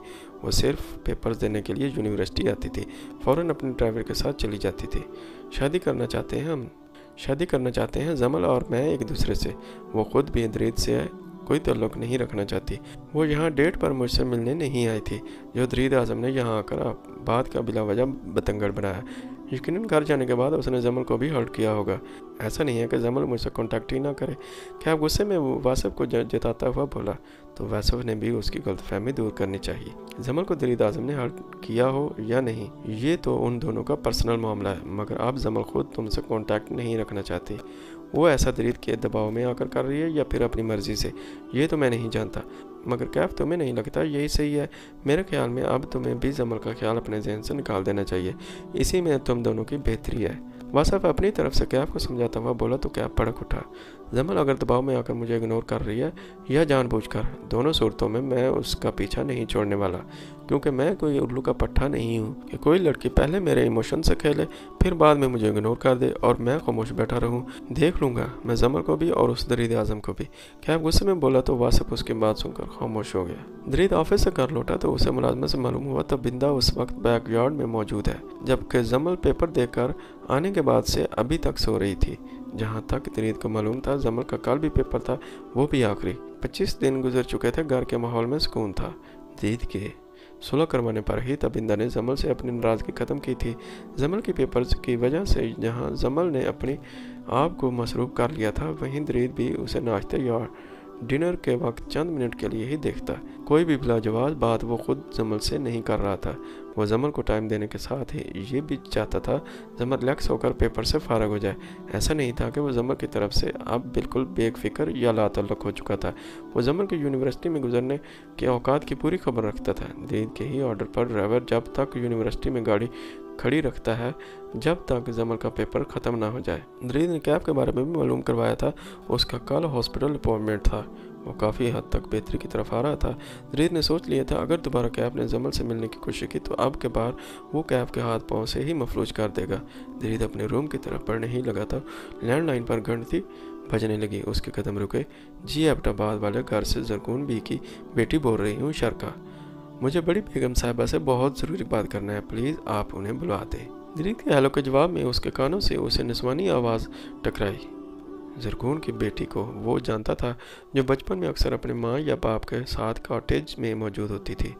वो सिर्फ पेपर्स देने के लिए यूनिवर्सिटी आती थी, फ़ौरन अपने ड्राइवर के साथ चली जाती थी। शादी करना चाहते हैं जमल और मैं एक दूसरे से। वो खुद भी दरीद से कोई ताल्लुक़ नहीं रखना चाहती। वो यहाँ डेट पर मुझसे मिलने नहीं आई थी, जो दरीद आज़म ने यहाँ आकर बात का बिला वजह बतंगड़ बनाया। यकीनन घर जाने के बाद उसने जमल को भी हर्ट किया होगा। ऐसा नहीं है कि जमल मुझसे कांटेक्ट ही ना करे। क्या गुस्से में वो वासिफ को जताता हुआ बोला। तो वासिफ ने भी उसकी गलतफहमी दूर करनी चाहिए। जमल को दरीद आज़म ने हर्ट किया हो या नहीं, ये तो उन दोनों का पर्सनल मामला है, मगर अब जमल खुद तुमसे कांटेक्ट नहीं रखना चाहती। वो ऐसा दरीद के दबाव में आकर कर रही है या फिर अपनी मर्जी से, ये तो मैं नहीं जानता, मगर कैफ तुम्हें नहीं लगता यही सही है? मेरे ख्याल में अब तुम्हें भी जमल का ख्याल अपने जहन से निकाल देना चाहिए। इसी में तुम दोनों की बेहतरी है। वासिफ अपनी तरफ से कैफ को समझाता हुआ बोला तो कैफ भड़क उठा। जमल अगर दबाव में आकर मुझे इग्नोर कर रही है या जानबूझकर, दोनों सूरतों में मैं उसका पीछा नहीं छोड़ने वाला, क्योंकि मैं कोई उल्लू का पट्टा नहीं हूँ कि कोई लड़की पहले मेरे इमोशन से खेले फिर बाद में मुझे इग्नोर कर दे और मैं खामोश बैठा रहूँ। देख लूँगा मैं जमल को भी और उस दरीद आज़म को भी। कैफ गुस्से में बोला तो वासिफ उसकी बात सुनकर खामोश हो गया। दरीद ऑफिस से घर लौटा तो उसे मुलाजमत से मालूम हुआ तो बिंदा उस वक्त बैकयार्ड में मौजूद है, जबकि जमल पेपर देखकर आने के बाद से अभी तक सो रही थी। जहाँ तक दरीद को मालूम था जमल का कल भी पेपर था, वो भी आखिरी। 25 दिन गुजर चुके थे, घर के माहौल में सुकून था। दरीद के सुलह करवाने पर ही तबिंदा ने जमल से अपनी नाराज़गी ख़त्म की थी। जमल के पेपर्स की वजह से जहाँ जमल ने अपने आप को मसरूफ़ कर लिया था, वहीं दरीद भी उसे नाश्ते या डिनर के वक्त चंद मिनट के लिए ही देखता। कोई भी लाजवाब बात वो खुद जमल से नहीं कर रहा था। वो जमल को टाइम देने के साथ ही ये भी चाहता था जमल रिलैक्स होकर पेपर से फारग हो जाए। ऐसा नहीं था कि वो जमल की तरफ से अब बिल्कुल बेफिक्र या लातल्लुक़ हो चुका था। वो जमल की यूनिवर्सिटी में गुजरने के औकात की पूरी खबर रखता था। दीद के ही ऑर्डर पर ड्राइवर जब तक यूनिवर्सिटी में गाड़ी खड़ी रखता है जब तक जमल का पेपर ख़त्म ना हो जाए। दरीद ने कैफ के बारे में भी मालूम करवाया था। उसका कल हॉस्पिटल अपॉइंटमेंट था। वो काफ़ी हद तक बेहतरी की तरफ आ रहा था। दरीद ने सोच लिया था अगर दोबारा कैफ ने जमल से मिलने की कोशिश की तो अब के बार वो कैफ के हाथ पाँव से ही मफलूज कर देगा। दरीद अपने रूम की तरफ बढ़ने ही लगा था, लैंडलाइन पर घंटी बजने लगी। उसके कदम रुके। जी एबटाबाद वाले घर से जरकून बी की बेटी बोल रही हूँ शर्का। मुझे बड़ी बेगम साहिबा से बहुत ज़रूरी बात करना है, प्लीज़ आप उन्हें बुला दें। दरीद के हेलो के जवाब में उसके कानों से उसे निस्वानी आवाज़ टकराई। जरकून की बेटी को वो जानता था, जो बचपन में अक्सर अपने माँ या बाप के साथ कॉटेज में मौजूद होती थी।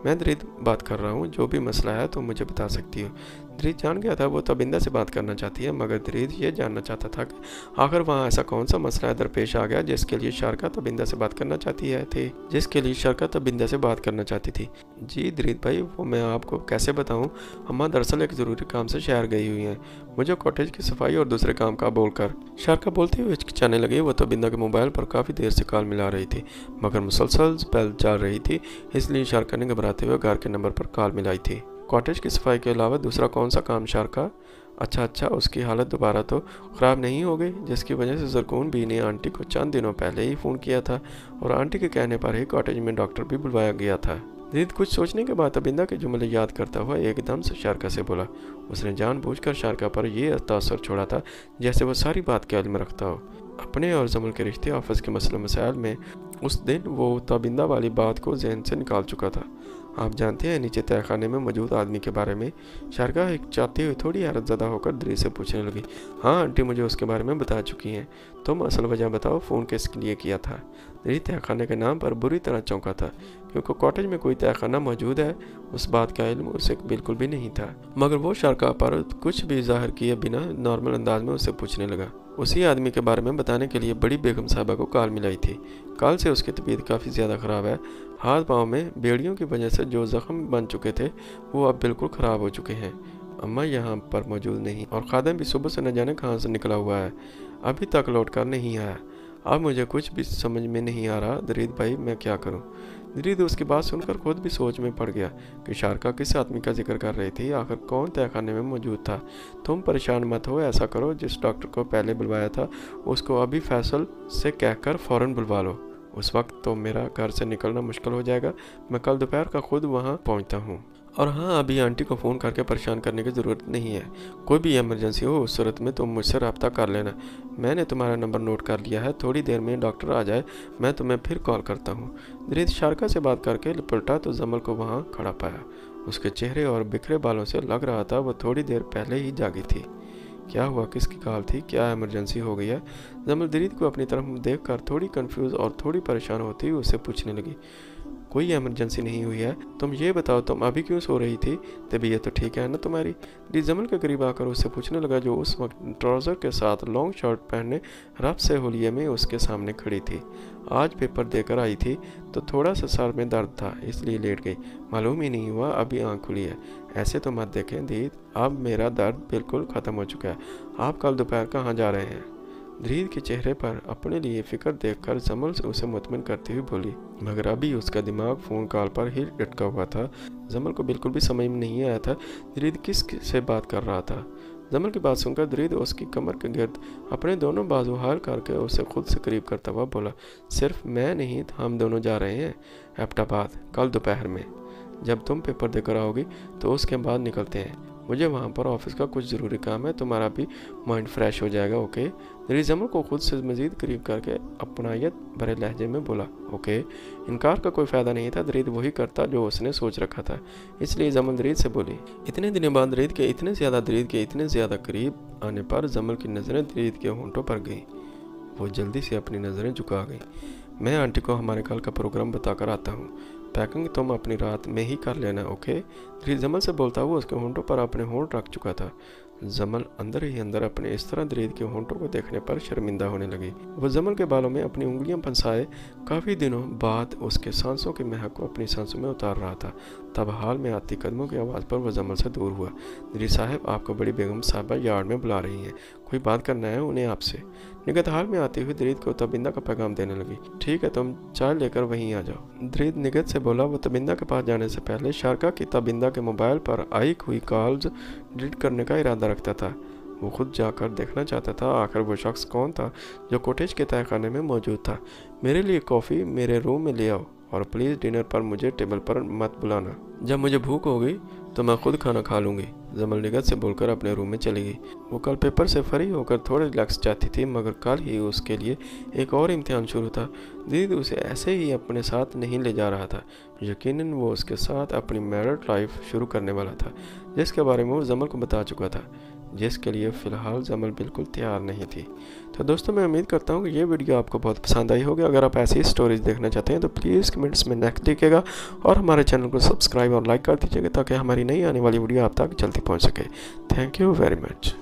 मैं दरीद बात कर रहा हूँ, जो भी मसला है तो मुझे बता सकती हो। दरीद जान गया था वो तबिंदा से बात करना चाहती है, मगर दरीद ये जानना चाहता था कि आखिर वहाँ ऐसा कौन सा मसला दरपेश आ गया जिसके लिए शारका तबिंदा से बात करना चाहती थी। जी दरीद भाई, वो मैं आपको कैसे बताऊँ, अम्मा दरअसल एक ज़रूरी काम से शहर गई हुई हैं, मुझे कॉटेज की सफाई और दूसरे काम का बोलकर। शारका बोलते हुए हिचकिचाने लगी। वो तबिंदा के मोबाइल पर काफ़ी देर से कॉल मिला रही थी, मगर मुसलसल बेल चल रही थी, इसलिए शारका ने घबराते हुए घर के नंबर पर कॉल मिलाई थी। कॉटेज की सफाई के अलावा दूसरा कौन सा काम शारका? अच्छा, उसकी हालत दोबारा तो ख़राब नहीं हो गई, जिसकी वजह से जरकून बी ने आंटी को चंद दिनों पहले ही फ़ोन किया था और आंटी के कहने पर ही कॉटेज में डॉक्टर भी बुलवाया गया था। दीद कुछ सोचने के बाद तबिंदा के जुमले याद करता हुआ एकदम से शारका से बोला। उसने जानबूझकर शारका पर यह तासर छोड़ा था जैसे वो सारी बात के इल्म रखता हो। अपने और जमल के रिश्ते, ऑफिस के मसले मसाइल में उस दिन वो तबिंदा वाली बात को जहन से निकाल चुका था। आप जानते हैं नीचे तहखाने में मौजूद आदमी के बारे में? शारका हिचकिचाते हुए थोड़ी हैरत ज़दा होकर दरीद से पूछने लगी। हाँ आंटी, मुझे उसके बारे में बता चुकी हैं। तुम असल वजह बताओ, फ़ोन किसके लिए किया था? दरीद तहखाने के नाम पर बुरी तरह चौंका था, क्योंकि कॉटेज में कोई तहखाना मौजूद है उस बात का इल्म उसे बिल्कुल भी नहीं था। मगर वो शारका पर कुछ भी जाहिर किए बिना नॉर्मल अंदाज में उससे पूछने लगा। उसी आदमी के बारे में बताने के लिए बड़ी बेगम साहिबा को कॉल मिलाई थी। कल से उसकी तबीयत काफ़ी ज़्यादा ख़राब है। हाथ पाँव में बेड़ियों की वजह से जो ज़ख्म बन चुके थे वो अब बिल्कुल ख़राब हो चुके हैं। अम्मा यहाँ पर मौजूद नहीं और खादम भी सुबह से न जाने कहाँ से निकला हुआ है, अभी तक लौट कर नहीं आया। अब मुझे कुछ भी समझ में नहीं आ रहा दरीद भाई, मैं क्या करूँ? दरीद उसकी बात सुनकर खुद भी सोच में पड़ गया कि शारका किस आदमी का जिक्र कर रही थी, आखिर कौन तहखाने में मौजूद था। तुम परेशान मत हो, ऐसा करो जिस डॉक्टर को पहले बुलवाया था उसको अभी फैसल से कहकर फ़ौरन बुलवा लो। उस वक्त तो मेरा घर से निकलना मुश्किल हो जाएगा। मैं कल दोपहर का खुद वहाँ पहुँचता हूँ। और हाँ, अभी आंटी को फ़ोन करके परेशान करने की ज़रूरत नहीं है। कोई भी इमरजेंसी हो उस सूरत में तुम मुझसे रब्ता कर लेना। मैंने तुम्हारा नंबर नोट कर लिया है। थोड़ी देर में डॉक्टर आ जाए मैं तुम्हें फिर कॉल करता हूँ। दरीद शारका से बात करके पलटा तो जमल को वहाँ खड़ा पाया। उसके चेहरे और बिखरे बालों से लग रहा था वो थोड़ी देर पहले ही जागी थी। क्या हुआ? किसकी कॉल थी? क्या इमरजेंसी हो गई है? जमल दरीद को अपनी तरफ देखकर थोड़ी कंफ्यूज और थोड़ी परेशान होती हुई उससे पूछने लगी। कोई इमरजेंसी नहीं हुई है। तुम ये बताओ, तुम अभी क्यों सो रही थी? तबीयत तो ठीक है ना तुम्हारी? दीद जमल के करीब आकर उससे पूछने लगा, जो उस वक्त ट्राउज़र के साथ लॉन्ग शर्ट पहने रब से होलिये में उसके सामने खड़ी थी। आज पेपर देकर आई थी तो थोड़ा सा सर में दर्द था, इसलिए लेट गई। मालूम ही नहीं हुआ अभी आँख खुली है। ऐसे तो मत देखें दीद, अब मेरा दर्द बिल्कुल ख़त्म हो चुका है। आप कल दोपहर कहाँ जा रहे हैं? दीद के चेहरे पर अपने लिए फ़िक्र देखकर जमल से उसे मुतमिन करती हुई बोली, मगर अभी उसका दिमाग फ़ोन कॉल पर ही लटका हुआ था। जमल को बिल्कुल भी समझ में नहीं आया था दीद किस से बात कर रहा था। जमल की बात सुनकर दीद उसकी कमर के गिर्द अपने दोनों बाजू हाल करके उसे खुद से करीब करता हुआ बोला, सिर्फ मैं नहीं, हम दोनों जा रहे हैं एबटाबाद कल दोपहर में। जब तुम पेपर देकर आओगी तो उसके बाद निकलते हैं। मुझे वहाँ पर ऑफिस का कुछ ज़रूरी काम है, तुम्हारा भी माइंड फ्रेश हो जाएगा। ओके? दीद जमल को खुद से मज़ीद करीब करके अपनायत भरे लहजे में बोला, ओके। इनकार का कोई फ़ायदा नहीं था, दीद वही करता जो उसने सोच रखा था। इसलिए जमल दीद से बोली। इतने दिनों बाद दीद के इतने ज़्यादा करीब आने पर जमल की नज़रें दीद के होंठों पर गईं। वो जल्दी से अपनी नज़रें झुका गई। मैं आंटी को हमारे कल का प्रोग्राम बताकर आता हूँ, पैकिंग तुम अपनी रात में ही कर लेना। ओके? दीद जमल से बोलता हुआ उसके होंठों पर अपने होंठ रख चुका था। जमल अंदर ही अंदर अपने इस तरह दीद के होंठों को देखने पर शर्मिंदा होने लगी। वो जमल के बालों में अपनी उंगलियां फंसाए काफ़ी दिनों बाद उसके सांसों की महक को अपनी सांसों में उतार रहा था। तब हाल में आती कदमों की आवाज़ पर वह जमल से दूर हुआ। दीद साहब, आपको बड़ी बेगम साहबा यार्ड में बुला रही हैं, कोई बात करना है उन्हें आपसे। निगत हाल में आती हुई दीद को तबिंदा का पैगाम देने लगी। ठीक है, तुम चाय लेकर वहीं आ जाओ। दीद निगत से बोला। वो तबिंदा के पास जाने से पहले शारका की तबिंदा के मोबाइल पर आई हुई कॉल्स डिलीट करने का इरादा रखता था। वो खुद जाकर देखना चाहता था आखिर वो शख्स कौन था जो कॉटेज के तहखाने में मौजूद था। मेरे लिए कॉफ़ी मेरे रूम में ले आओ और प्लीज़ डिनर पर मुझे टेबल पर मत बुलाना। जब मुझे भूख होगी तो मैं खुद खाना खा लूँगी। जमल निगत से बोलकर अपने रूम में चली गई। वो कल पेपर से फ्री होकर थोड़े रिलैक्स चाहती थी, मगर कल ही उसके लिए एक और इम्तिहान शुरू था। दीद उसे ऐसे ही अपने साथ नहीं ले जा रहा था। यकीनन वो उसके साथ अपनी मैरिड लाइफ शुरू करने वाला था, जिसके बारे में वो जमल को बता चुका था, जिसके लिए फ़िलहाल जमल बिल्कुल तैयार नहीं थी। तो दोस्तों, मैं उम्मीद करता हूँ कि ये वीडियो आपको बहुत पसंद आई होगी। अगर आप ऐसी स्टोरीज देखना चाहते हैं तो प्लीज़ कमेंट्स में नेक्स्ट लिखिएगा और हमारे चैनल को सब्सक्राइब और लाइक कर दीजिएगा ताकि हमारी नई आने वाली वीडियो आप तक जल्दी पहुँच सके। Thank you very much.